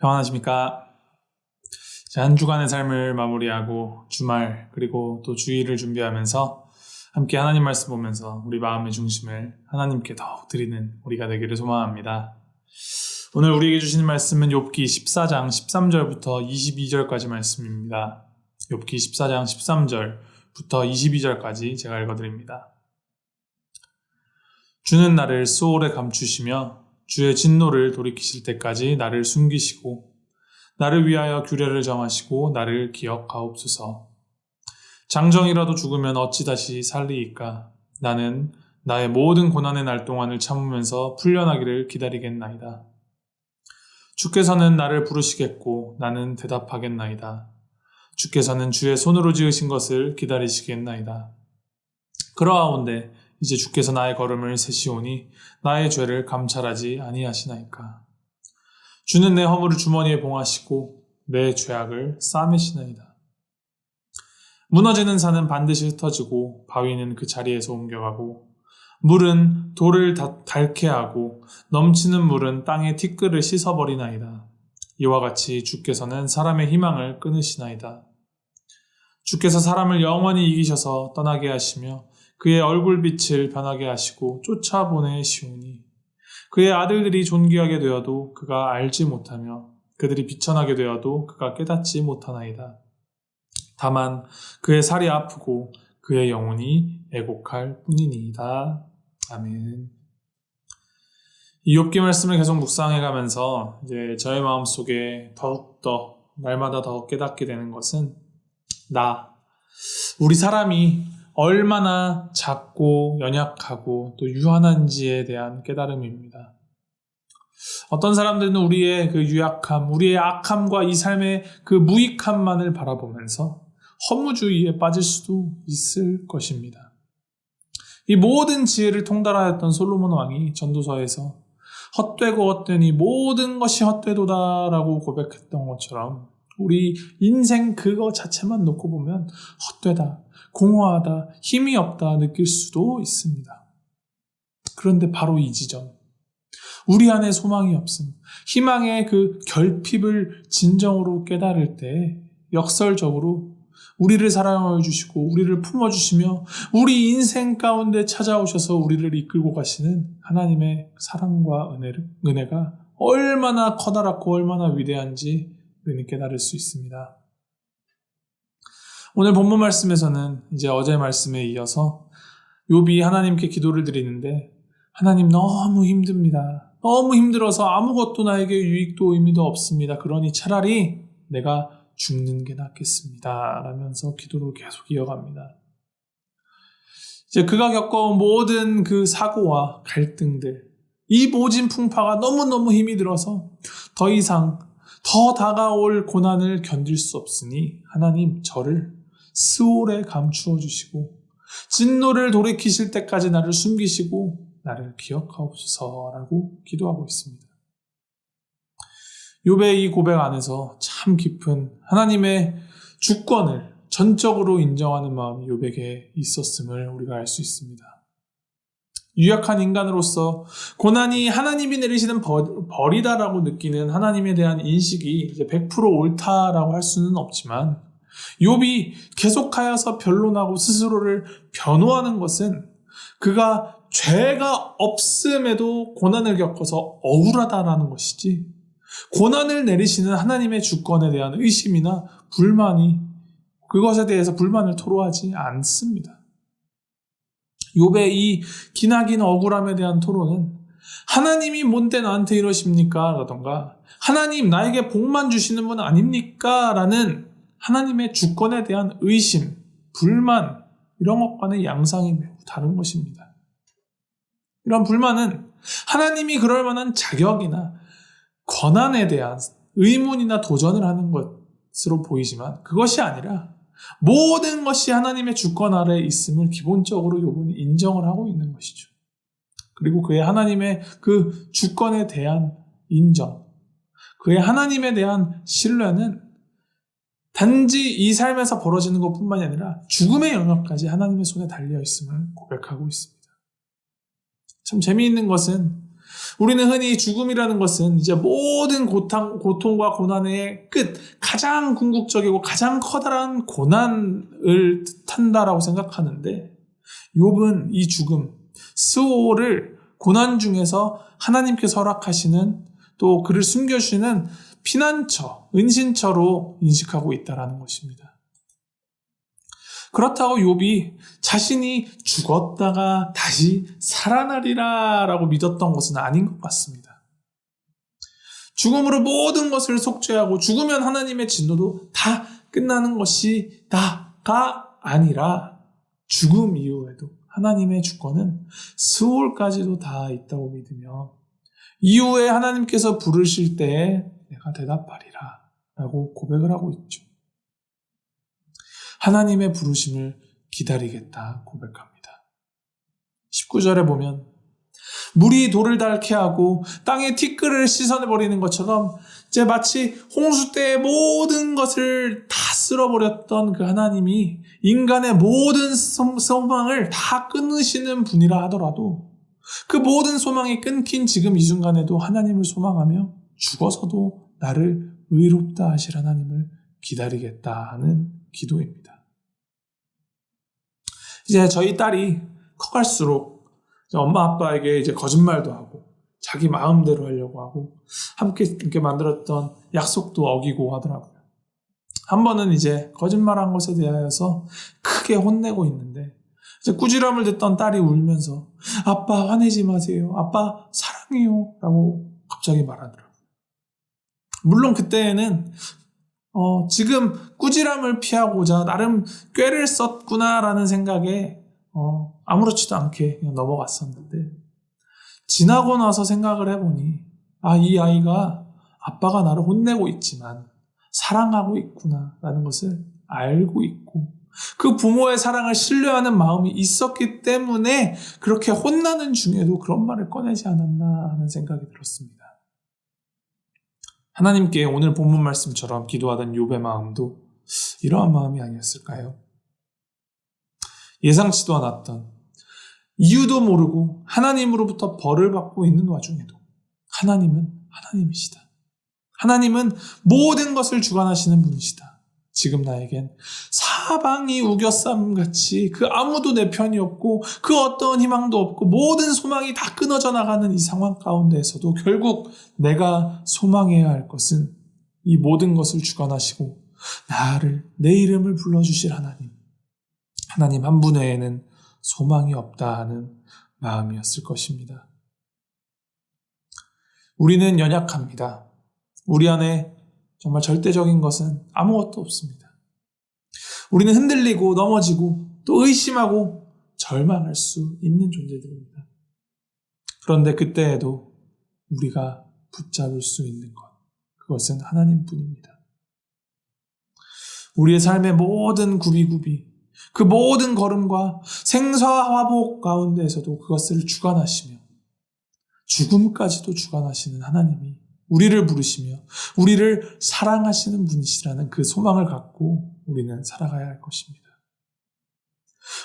평안하십니까? 한 주간의 삶을 마무리하고 주말 그리고 또 주일을 준비하면서 함께 하나님 말씀 보면서 우리 마음의 중심을 하나님께 더욱 드리는 우리가 되기를 소망합니다. 오늘 우리에게 주시는 말씀은 욥기 14장 13절부터 22절까지 말씀입니다. 욥기 14장 13절부터 22절까지 제가 읽어드립니다. 주는 나를 수월에 감추시며 주의 진노를 돌이키실 때까지 나를 숨기시고 나를 위하여 규례를 정하시고 나를 기억하옵소서. 장정이라도 죽으면 어찌 다시 살리이까? 나는 나의 모든 고난의 날 동안을 참으면서 풀려나기를 기다리겠나이다. 주께서는 나를 부르시겠고 나는 대답하겠나이다. 주께서는 주의 손으로 지으신 것을 기다리시겠나이다. 그러하온데 이제 주께서 나의 걸음을 세시오니 나의 죄를 감찰하지 아니하시나이까. 주는 내 허물을 주머니에 봉하시고 내 죄악을 싸매시나이다. 무너지는 산은 반드시 흩어지고 바위는 그 자리에서 옮겨가고 물은 돌을 닳게 하고 넘치는 물은 땅의 티끌을 씻어버리나이다. 이와 같이 주께서는 사람의 희망을 끊으시나이다. 주께서 사람을 영원히 이기셔서 떠나게 하시며 그의 얼굴빛을 변하게 하시고 쫓아보내시오니 그의 아들들이 존귀하게 되어도 그가 알지 못하며 그들이 비천하게 되어도 그가 깨닫지 못하나이다. 다만 그의 살이 아프고 그의 영혼이 애곡할 뿐이니이다. 아멘. 이 욥기 말씀을 계속 묵상해가면서 이제 저의 마음속에 더욱더 날마다 더 깨닫게 되는 것은 우리 사람이 얼마나 작고 연약하고 또 유한한지에 대한 깨달음입니다. 어떤 사람들은 우리의 그 유약함, 우리의 악함과 이 삶의 그 무익함만을 바라보면서 허무주의에 빠질 수도 있을 것입니다. 이 모든 지혜를 통달하였던 솔로몬 왕이 전도서에서 헛되고 헛되니 모든 것이 헛되도다라고 고백했던 것처럼 우리 인생 그거 자체만 놓고 보면 헛되다, 공허하다, 힘이 없다 느낄 수도 있습니다. 그런데 바로 이 지점, 우리 안에 소망이 없음, 희망의 그 결핍을 진정으로 깨달을 때 역설적으로 우리를 사랑하여 주시고 우리를 품어주시며 우리 인생 가운데 찾아오셔서 우리를 이끌고 가시는 하나님의 사랑과 은혜가 얼마나 커다랗고 얼마나 위대한지 우리는 깨달을 수 있습니다. 오늘 본문 말씀에서는 이제 어제 말씀에 이어서 욥이 하나님께 기도를 드리는데 하나님 너무 힘듭니다. 너무 힘들어서 아무것도 나에게 유익도 의미도 없습니다. 그러니 차라리 내가 죽는 게 낫겠습니다. 라면서 기도를 계속 이어갑니다. 이제 그가 겪어온 모든 그 사고와 갈등들, 이 모진 풍파가 너무너무 힘이 들어서 더 이상 더 다가올 고난을 견딜 수 없으니 하나님 저를 스올에 감추어 주시고 진노를 돌이키실 때까지 나를 숨기시고 나를 기억하옵소서라고 기도하고 있습니다. 욥의 이 고백 안에서 참 깊은 하나님의 주권을 전적으로 인정하는 마음이 욥에게 있었음을 우리가 알 수 있습니다. 유약한 인간으로서 고난이 하나님이 내리시는 벌이다라고 느끼는 하나님에 대한 인식이 이제 100% 옳다라고 할 수는 없지만 욥이 계속하여서 변론하고 스스로를 변호하는 것은 그가 죄가 없음에도 고난을 겪어서 억울하다라는 것이지 고난을 내리시는 하나님의 주권에 대한 의심이나 불만이 그것에 대해서 불만을 토로하지 않습니다. 욥의 이 기나긴 억울함에 대한 토로는 하나님이 뭔데 나한테 이러십니까? 라던가 하나님 나에게 복만 주시는 분 아닙니까? 라는 하나님의 주권에 대한 의심, 불만 이런 것과는 양상이 매우 다른 것입니다. 이런 불만은 하나님이 그럴 만한 자격이나 권한에 대한 의문이나 도전을 하는 것으로 보이지만 그것이 아니라 모든 것이 하나님의 주권 아래에 있음을 기본적으로 욥은 인정을 하고 있는 것이죠. 그리고 그의 하나님의 그 주권에 대한 인정, 그의 하나님에 대한 신뢰는 단지 이 삶에서 벌어지는 것뿐만이 아니라 죽음의 영역까지 하나님의 손에 달려 있음을 고백하고 있습니다. 참 재미있는 것은 우리는 흔히 죽음이라는 것은 이제 모든 고통과 고난의 끝, 가장 궁극적이고 가장 커다란 고난을 뜻한다라고 생각하는데, 욥은 이 죽음, 스오를 고난 중에서 하나님께서 허락하시는, 또 그를 숨겨주시는 피난처, 은신처로 인식하고 있다는 것입니다. 그렇다고 욥이 자신이 죽었다가 다시 살아나리라 라고 믿었던 것은 아닌 것 같습니다. 죽음으로 모든 것을 속죄하고 죽으면 하나님의 진노도 다 끝나는 것이 다가 아니라 죽음 이후에도 하나님의 주권은 스올까지도 다 있다고 믿으며 이후에 하나님께서 부르실 때에 내가 대답하리라 라고 고백을 하고 있죠. 하나님의 부르심을 기다리겠다 고백합니다. 19절에 보면 물이 돌을 닳게 하고 땅의 티끌을 씻어내버리는 것처럼 이제 마치 홍수 때의 모든 것을 다 쓸어버렸던 그 하나님이 인간의 모든 소망을 다 끊으시는 분이라 하더라도 그 모든 소망이 끊긴 지금 이 순간에도 하나님을 소망하며 죽어서도 나를 의롭다 하실 하나님을 기다리겠다 하는 기도입니다. 이제 저희 딸이 커갈수록 엄마 아빠에게 이제 거짓말도 하고 자기 마음대로 하려고 하고 함께 이렇게 만들었던 약속도 어기고 하더라고요. 한 번은 이제 거짓말한 것에 대하여서 크게 혼내고 있는데 이제 꾸지람을 듣던 딸이 울면서 아빠 화내지 마세요. 아빠 사랑해요. 라고 갑자기 말하더라고요. 물론 그때에는 지금 꾸지람을 피하고자 나름 꾀를 썼구나라는 생각에 아무렇지도 않게 그냥 넘어갔었는데 지나고 나서 생각을 해보니 이 아이가 아빠가 나를 혼내고 있지만 사랑하고 있구나라는 것을 알고 있고 그 부모의 사랑을 신뢰하는 마음이 있었기 때문에 그렇게 혼나는 중에도 그런 말을 꺼내지 않았나 하는 생각이 들었습니다. 하나님께 오늘 본문 말씀처럼 기도하던 욥의 마음도 이러한 마음이 아니었을까요? 예상치도 않았던 이유도 모르고 하나님으로부터 벌을 받고 있는 와중에도 하나님은 하나님이시다. 하나님은 모든 것을 주관하시는 분이시다. 지금 나에겐 사방이 우겨쌈같이 그 아무도 내 편이 없고 그 어떤 희망도 없고 모든 소망이 다 끊어져 나가는 이 상황 가운데에서도 결국 내가 소망해야 할 것은 이 모든 것을 주관하시고 내 이름을 불러주실 하나님 한 분 외에는 소망이 없다 하는 마음이었을 것입니다. 우리는 연약합니다. 우리 안에 정말 절대적인 것은 아무것도 없습니다. 우리는 흔들리고 넘어지고 또 의심하고 절망할 수 있는 존재들입니다. 그런데 그때에도 우리가 붙잡을 수 있는 것, 그것은 하나님뿐입니다. 우리의 삶의 모든 구비구비, 그 모든 걸음과 생사화복 가운데에서도 그것을 주관하시며 죽음까지도 주관하시는 하나님이 우리를 부르시며 우리를 사랑하시는 분이시라는 그 소망을 갖고 우리는 살아가야 할 것입니다.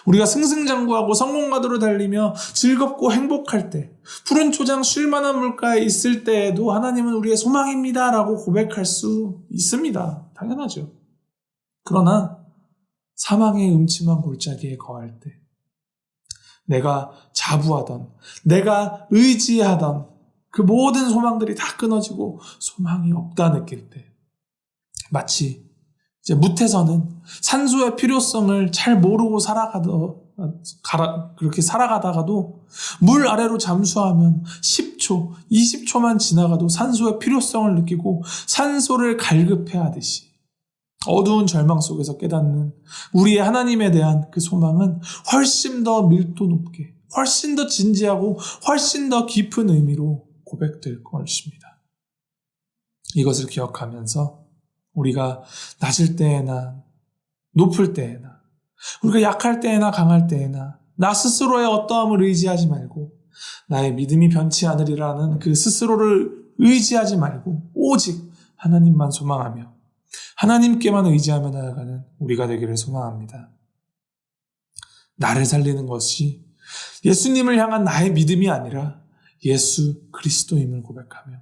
우리가 승승장구하고 성공가도로 달리며 즐겁고 행복할 때, 푸른 초장 쉴만한 물가에 있을 때에도 하나님은 우리의 소망입니다 라고 고백할 수 있습니다. 당연하죠. 그러나 사망의 음침한 골짜기에 거할 때 내가 자부하던, 내가 의지하던 그 모든 소망들이 다 끊어지고 소망이 없다 느낄 때 마치 이제 무태서는 산소의 필요성을 잘 모르고 그렇게 살아가다가도 물 아래로 잠수하면 10초, 20초만 지나가도 산소의 필요성을 느끼고 산소를 갈급해 하듯이 어두운 절망 속에서 깨닫는 우리의 하나님에 대한 그 소망은 훨씬 더 밀도 높게, 훨씬 더 진지하고 훨씬 더 깊은 의미로 고백될 것입니다. 이것을 기억하면서 우리가 낮을 때에나 높을 때에나 우리가 약할 때에나 강할 때에나 나 스스로의 어떠함을 의지하지 말고 나의 믿음이 변치 않으리라는 그 스스로를 의지하지 말고 오직 하나님만 소망하며 하나님께만 의지하며 나아가는 우리가 되기를 소망합니다. 나를 살리는 것이 예수님을 향한 나의 믿음이 아니라 예수 그리스도임을 고백하며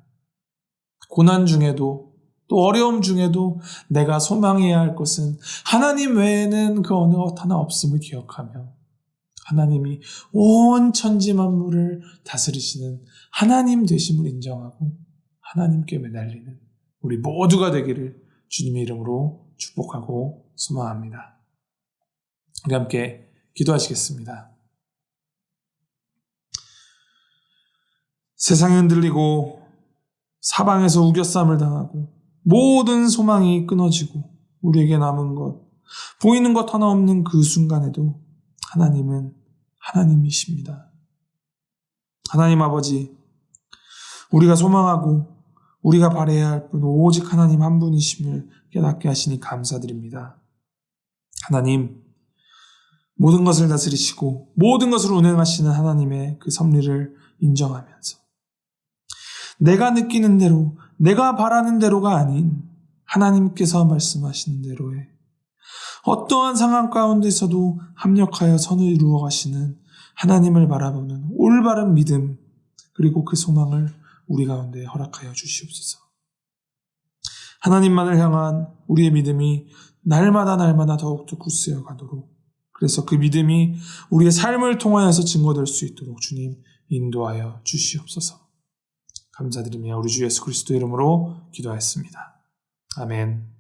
고난 중에도 또 어려움 중에도 내가 소망해야 할 것은 하나님 외에는 그 어느 것 하나 없음을 기억하며 하나님이 온 천지 만물을 다스리시는 하나님 되심을 인정하고 하나님께 매달리는 우리 모두가 되기를 주님의 이름으로 축복하고 소망합니다. 우리 함께 기도하시겠습니다. 세상이 흔들리고 사방에서 우겨쌈을 당하고 모든 소망이 끊어지고 우리에게 남은 것, 보이는 것 하나 없는 그 순간에도 하나님은 하나님이십니다. 하나님 아버지, 우리가 소망하고 우리가 바라야 할 분 오직 하나님 한 분이심을 깨닫게 하시니 감사드립니다. 하나님, 모든 것을 다스리시고 모든 것을 운행하시는 하나님의 그 섭리를 인정하면서 내가 느끼는 대로, 내가 바라는 대로가 아닌 하나님께서 말씀하시는 대로에 어떠한 상황 가운데서도 합력하여 선을 이루어 가시는 하나님을 바라보는 올바른 믿음, 그리고 그 소망을 우리 가운데 허락하여 주시옵소서. 하나님만을 향한 우리의 믿음이 날마다 더욱더 굳세어 가도록, 그래서 그 믿음이 우리의 삶을 통하여서 증거될 수 있도록 주님 인도하여 주시옵소서. 감사드리며 우리 주 예수 그리스도 이름으로 기도하였습니다. 아멘.